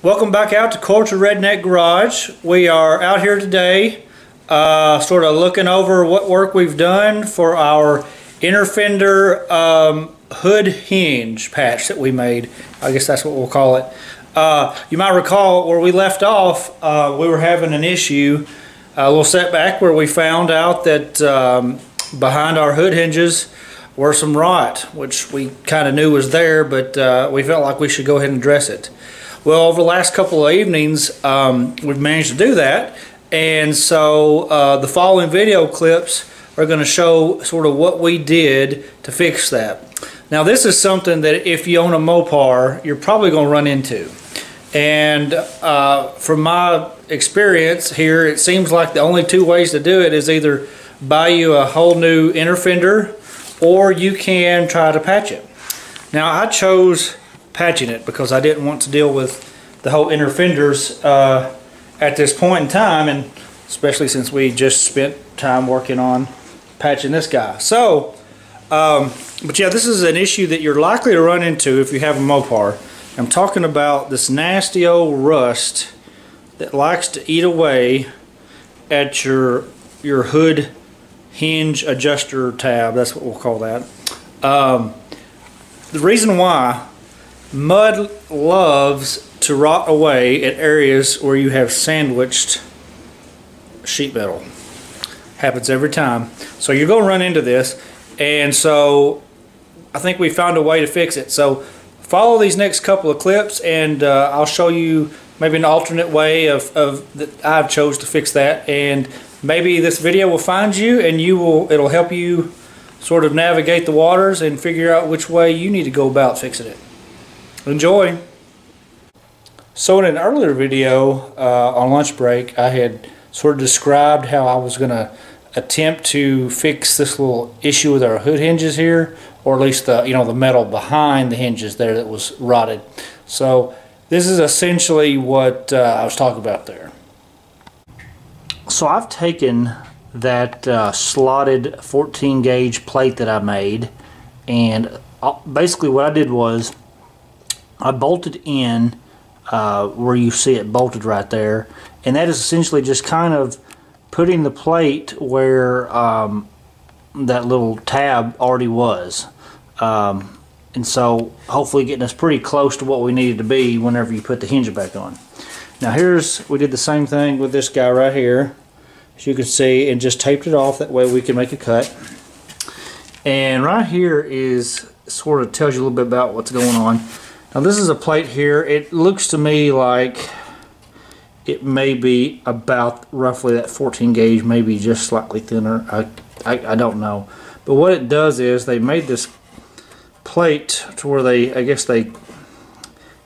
Welcome back out to Culture Redneck Garage. We are out here today sort of looking over what work we've done for our inner fender hood hinge patch that we made. I guess that's what we'll call it. You might recall where we left off, we were having an issue, a little setback where we found out that behind our hood hinges were some rot, which we kind of knew was there, but we felt like we should go ahead and address it. Well, over the last couple of evenings, we've managed to do that, and so the following video clips are going to show sort of what we did to fix that. Now, this is something that if you own a Mopar, you're probably going to run into. And from my experience here, it seems like the only two ways to do it is either buy you a whole new inner fender, or you can try to patch it. Now, I chose patching it because I didn't want to deal with the whole inner fenders at this point in time, and especially since we just spent time working on patching this guy. So, but yeah, this is an issue that you're likely to run into if you have a Mopar. I'm talking about this nasty old rust that likes to eat away at your hood hinge adjuster tab. That's what we'll call that. The reason why: mud loves to rot away at areas where you have sandwiched sheet metal. Happens every time. So you're going to run into this, and so I think we found a way to fix it. So follow these next couple of clips, and I'll show you maybe an alternate way of that I've chose to fix that, and maybe this video will find you, and it'll help you sort of navigate the waters and figure out which way you need to go about fixing it. Enjoy. So in an earlier video on lunch break, I had sort of described how I was going to attempt to fix this little issue with our hood hinges here, or at least the the metal behind the hinges there that was rotted. So this is essentially what I was talking about there. So I've taken that slotted 14 gauge plate that I made, and basically what I did was I bolted in where you see it bolted right there, and that is essentially just kind of putting the plate where that little tab already was, and so hopefully getting us pretty close to what we needed to be whenever you put the hinge back on. Now we did the same thing with this guy right here, as you can see, and just taped it off. That way we can make a cut. And right here is sort of tells you a little bit about what's going on. Now this is a plate here. It looks to me like it may be about roughly that 14 gauge, maybe just slightly thinner. I don't know. But what it does is they made this plate to where I guess they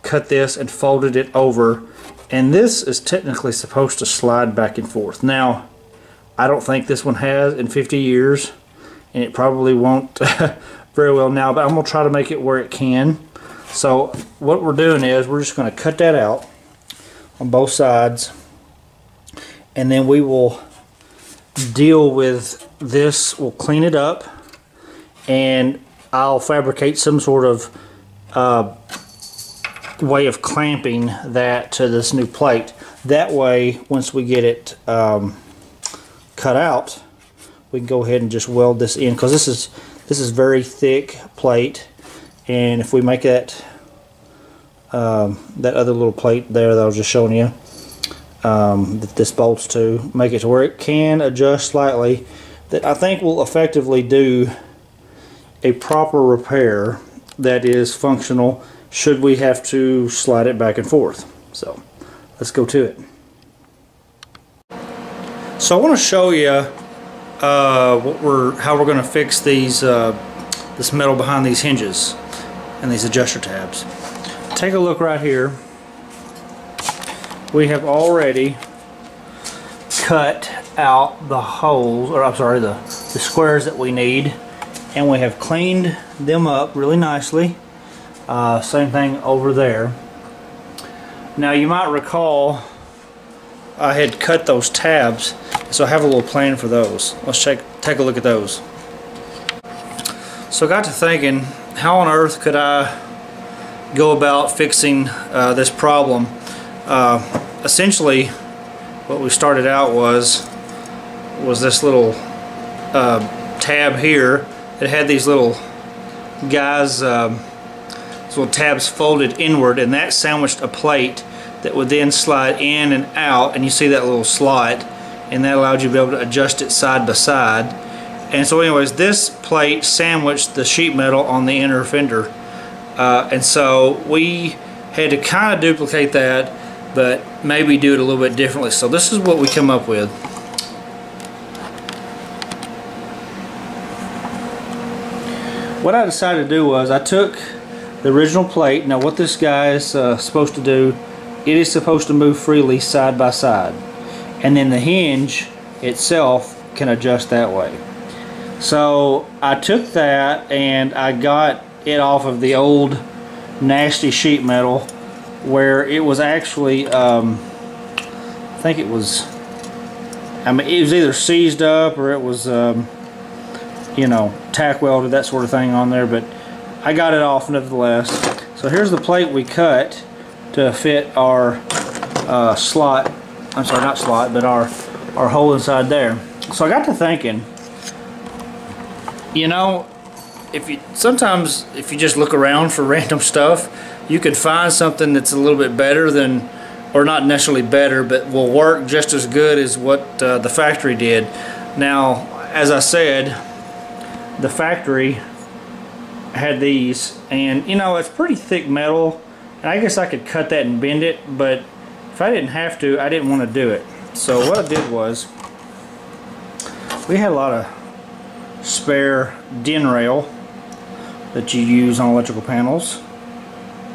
cut this and folded it over, and this is technically supposed to slide back and forth. Now, I don't think this one has in 50 years, and it probably won't very well now, but I'm going to try to make it where it can. So what we're doing is we're just going to cut that out on both sides, and then we will deal with this. We'll clean it up, and I'll fabricate some sort of way of clamping that to this new plate. That way, once we get it cut out, we can go ahead and just weld this in, because this is very thick plate. And if we make that that other little plate there that I was just showing you, that this bolts to, make it to where it can adjust slightly, that I think will effectively do a proper repair that is functional should we have to slide it back and forth. So let's go to it. So I want to show you how we're going to fix these this metal behind these hinges and these adjuster tabs. Take a look right here. We have already cut out the holes, or I'm sorry, the squares that we need, and we have cleaned them up really nicely. Same thing over there. Now you might recall I had cut those tabs, so I have a little plan for those. Let's take a look at those. So I got to thinking, how on earth could I go about fixing this problem? Essentially what we started out was this little tab here. It had these little guys, these little tabs folded inward, and that sandwiched a plate that would then slide in and out, and you see that little slot, and that allowed you to be able to adjust it side by side. And so anyways, this plate sandwiched the sheet metal on the inner fender, and so we had to kind of duplicate that, but maybe do it a little bit differently. So this is what we come up with. What I decided to do was I took the original plate. Now what this guy is supposed to do, it is supposed to move freely side by side, and then the hinge itself can adjust that way. So I took that and I got it off of the old nasty sheet metal, where it was actually I think it was, I mean, it was either seized up or it was you know, tack welded, that sort of thing on there, but I got it off nevertheless. So here's the plate we cut to fit our slot, I'm sorry, not slot, but our hole inside there. So I got to thinking, you know, sometimes if you just look around for random stuff, you could find something that's a little bit better than, or not necessarily better, but will work just as good as what the factory did. Now, as I said, the factory had these, and you know, it's pretty thick metal, and I guess I could cut that and bend it, but if I didn't have to, I didn't want to do it. So what I did was, we had a lot of spare DIN rail that you use on electrical panels,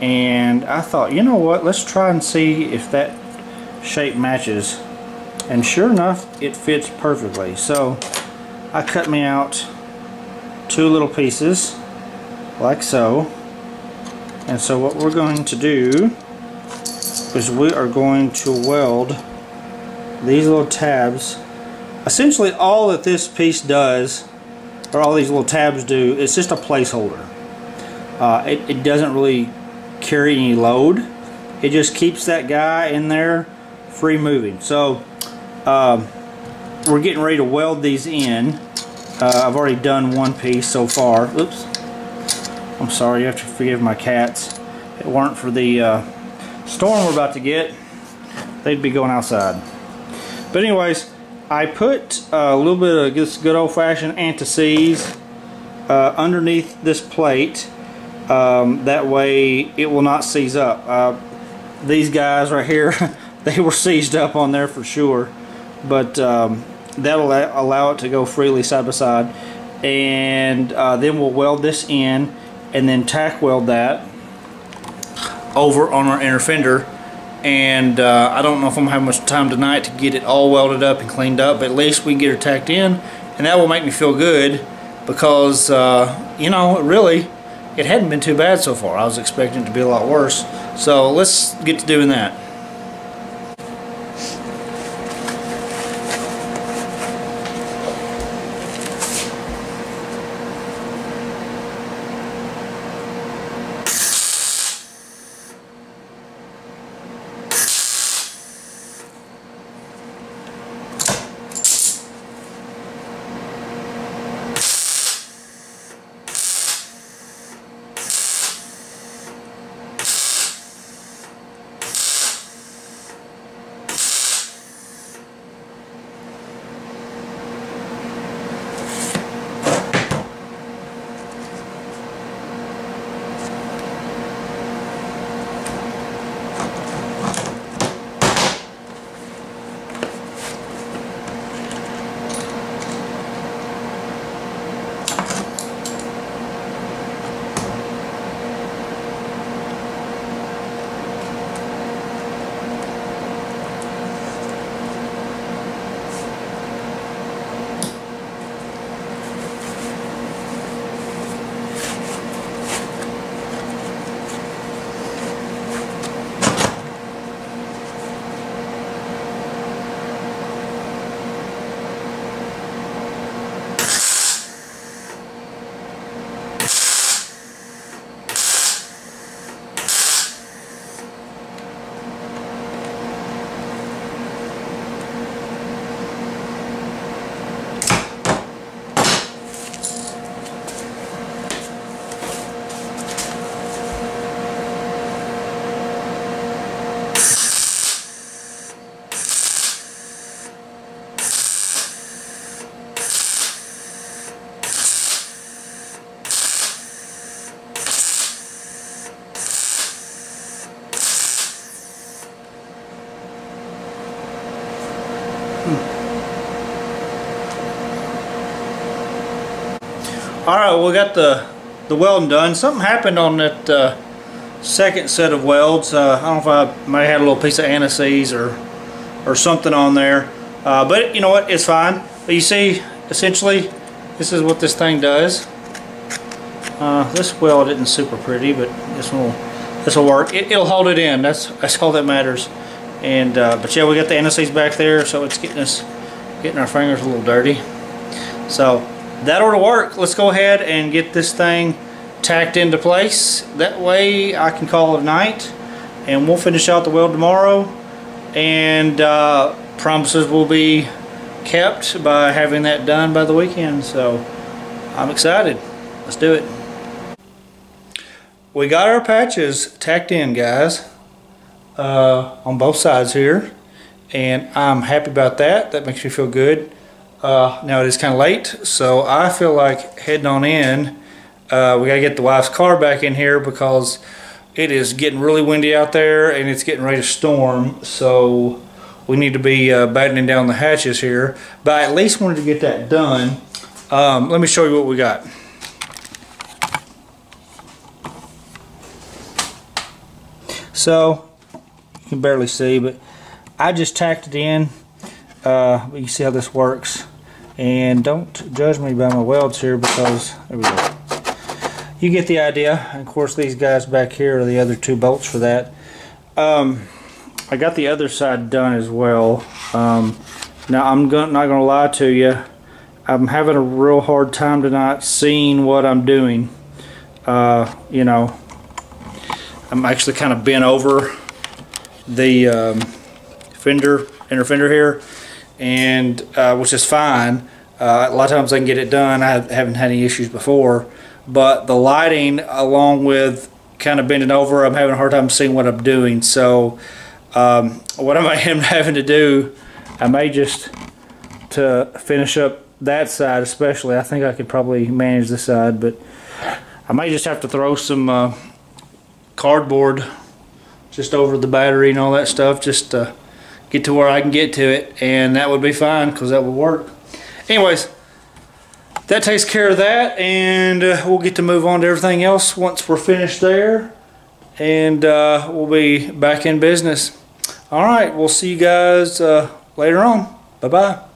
and I thought, you know what, let's try and see if that shape matches, and sure enough, it fits perfectly. So I cut me out 2 little pieces like so, and so what we're going to do is we are going to weld these little tabs. Essentially all that this piece does, or all these little tabs do, it's just a placeholder. It doesn't really carry any load. It just keeps that guy in there free moving. So we're getting ready to weld these in. I've already done one piece so far. Oops, I'm sorry, you have to forgive my cats. If it weren't for the storm we're about to get, they'd be going outside. But anyways, I put a little bit of this good old-fashioned anti-seize underneath this plate. That way it will not seize up. These guys right here, they were seized up on there for sure, but that'll allow it to go freely side by side. And then we'll weld this in and then tack weld that over on our inner fender. And I don't know if I'm gonna have much time tonight to get it all welded up and cleaned up, but at least we can get her tacked in, and that will make me feel good, because you know, really, it hadn't been too bad so far. I was expecting it to be a lot worse. So let's get to doing that. Alright, we got the welding done. Something happened on that second set of welds. I don't know if I may have had a little piece of anti-seize or something on there. But you know what, it's fine. But you see, essentially, this is what this thing does. This weld isn't super pretty, but this will work. It'll hold it in. That's all that matters. And but yeah, we got the anti-seize back there, so it's getting our fingers a little dirty. So that ought to work. Let's go ahead and get this thing tacked into place. That way I can call it a night, and we'll finish out the weld tomorrow. And promises will be kept by having that done by the weekend. So I'm excited. Let's do it. We got our patches tacked in, guys, on both sides here, and I'm happy about that. That makes me feel good. Now it is kind of late, so I feel like heading on in. We gotta get the wife's car back in here because it is getting really windy out there and it's getting ready to storm, so we need to be battening down the hatches here. But I at least wanted to get that done. Let me show you what we got. So you can barely see, but I just tacked it in. You can see how this works, and don't judge me by my welds here because there we go. You get the idea. And of course, these guys back here are the other two bolts for that. I got the other side done as well. Now I'm not gonna lie to you, I'm having a real hard time tonight seeing what I'm doing. You know, I'm actually kind of bent over the inner fender here, and which is fine. A lot of times I can get it done. I haven't had any issues before, but the lighting, along with kind of bending over, I'm having a hard time seeing what I'm doing. So what I am having to do, I may just, to finish up that side especially, I think I could probably manage this side, but I may just have to throw some cardboard just over the battery and all that stuff, just to get to where I can get to it, and that would be fine because that will work. Anyways, that takes care of that, and we'll get to move on to everything else once we're finished there, and we'll be back in business. Alright, we'll see you guys later on. Bye bye.